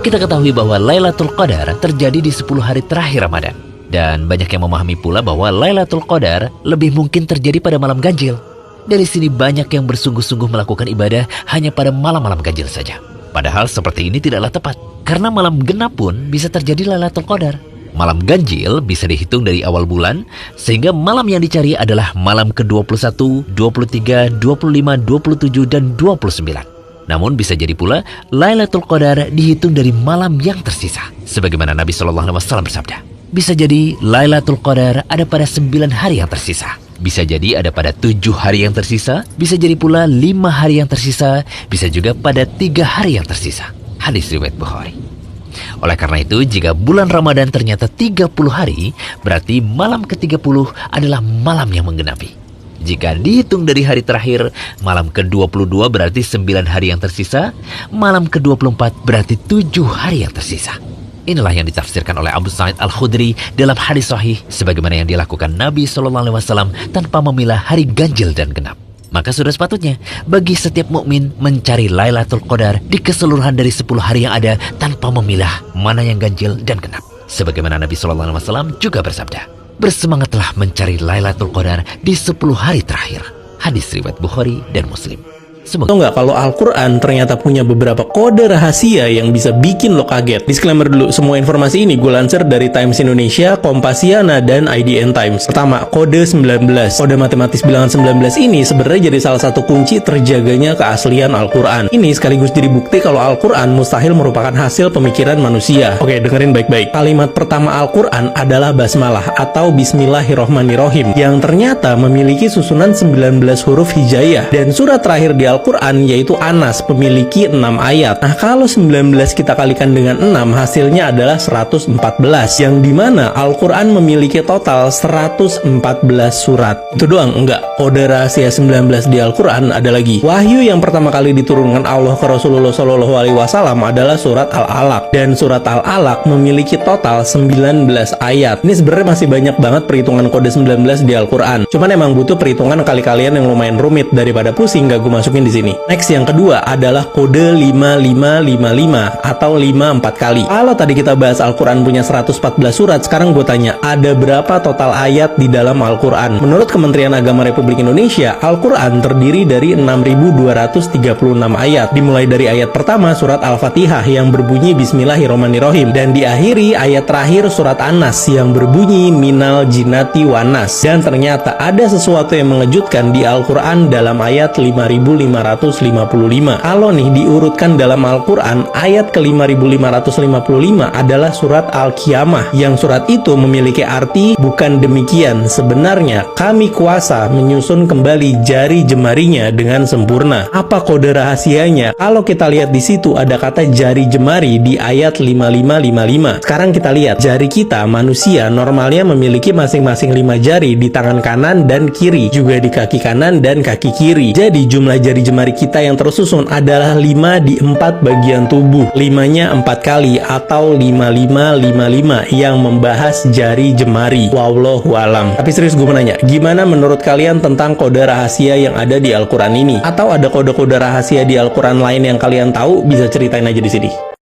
Kita ketahui bahwa Lailatul Qadar terjadi di 10 hari terakhir Ramadan. Dan banyak yang memahami pula bahwa Lailatul Qadar lebih mungkin terjadi pada malam ganjil. Dari sini banyak yang bersungguh-sungguh melakukan ibadah hanya pada malam-malam ganjil saja. Padahal seperti ini tidaklah tepat. Karena malam genap pun bisa terjadi Lailatul Qadar. Malam ganjil bisa dihitung dari awal bulan, sehingga malam yang dicari adalah malam ke-21, 23, 25, 27, dan 29. Namun bisa jadi pula Lailatul Qadar dihitung dari malam yang tersisa. Sebagaimana Nabi SAW bersabda, bisa jadi Lailatul Qadar ada pada 9 hari yang tersisa. Bisa jadi ada pada 7 hari yang tersisa. Bisa jadi pula 5 hari yang tersisa. Bisa juga pada 3 hari yang tersisa. Hadis riwayat Bukhari. Oleh karena itu, jika bulan Ramadan ternyata 30 hari, berarti malam ke-30 adalah malam yang menggenapi. Jika dihitung dari hari terakhir, malam ke-22 berarti 9 hari yang tersisa, malam ke-24 berarti 7 hari yang tersisa. Inilah yang ditafsirkan oleh Abu Sa'id Al-Khudri dalam hadis sahih, sebagaimana yang dilakukan Nabi SAW tanpa memilah hari ganjil dan genap. Maka sudah sepatutnya bagi setiap mukmin mencari Lailatul Qadar di keseluruhan dari 10 hari yang ada tanpa memilah mana yang ganjil dan genap. Sebagaimana Nabi SAW juga bersabda, bersemangatlah mencari Lailatul Qadar di 10 hari terakhir. Hadis riwayat Bukhari dan Muslim. Tahu nggak kalau Al-Quran ternyata punya beberapa kode rahasia yang bisa bikin lo kaget? Disclaimer dulu, semua informasi ini gue lansir dari Times Indonesia, Kompasiana, dan IDN Times. Pertama, kode 19. Kode matematis bilangan 19 ini sebenarnya jadi salah satu kunci terjaganya keaslian Al-Quran. Ini sekaligus jadi bukti kalau Al-Quran mustahil merupakan hasil pemikiran manusia. Oke, dengerin baik-baik. Kalimat pertama Al-Quran adalah basmalah atau Bismillahirrohmanirrohim yang ternyata memiliki susunan 19 huruf hijaiyah. Dan surat terakhir di Al-Quran yaitu Anas memiliki 6 ayat. Nah, kalau 19 kita kalikan dengan 6 hasilnya adalah 114, yang dimana Al-Quran memiliki total 114 surat. Itu doang? Enggak. Kode rahasia 19 di Al-Quran ada lagi. Wahyu yang pertama kali diturunkan Allah ke Rasulullah SAW adalah surat Al-Alaq, dan surat Al-Alaq memiliki total 19 ayat. Ini sebenarnya masih banyak banget perhitungan kode 19 di Al-Quran. Cuman emang butuh perhitungan kali kalian yang lumayan rumit, daripada pusing gak gue masukin di sini. Next, yang kedua adalah kode 5555 atau 5 4 kali. Kalau tadi kita bahas Al-Quran punya 114 surat, sekarang gue tanya, ada berapa total ayat di dalam Al-Quran? Menurut Kementerian Agama Republik Indonesia, Al-Quran terdiri dari 6.236 ayat. Dimulai dari ayat pertama surat Al-Fatihah yang berbunyi Bismillahirrohmanirrohim, dan diakhiri ayat terakhir surat An-Nas yang berbunyi Minal Jinnati Wan-Nas. Dan ternyata ada sesuatu yang mengejutkan di Al-Quran dalam ayat 5555. Kalau nih diurutkan dalam Al-Quran, ayat ke-5555 adalah surat Al-Qiyamah, yang surat itu memiliki arti bukan demikian, sebenarnya kami kuasa menyusun kembali jari jemarinya dengan sempurna. Apa kode rahasianya? Kalau kita lihat di situ ada kata jari jemari di ayat 5555. Sekarang kita lihat, jari kita manusia normalnya memiliki masing-masing 5 jari di tangan kanan dan kiri, juga di kaki kanan dan kaki kiri. Jadi jumlah jari jemari kita yang tersusun adalah 5 di 4 bagian tubuh. 5-nya 4 kali atau 5555 yang membahas jari jemari. Wallahu alam. Tapi serius gue menanya, gimana menurut kalian tentang kode rahasia yang ada di Al-Quran ini? Atau ada kode-kode rahasia di Al-Quran lain yang kalian tahu? Bisa ceritain aja di sini.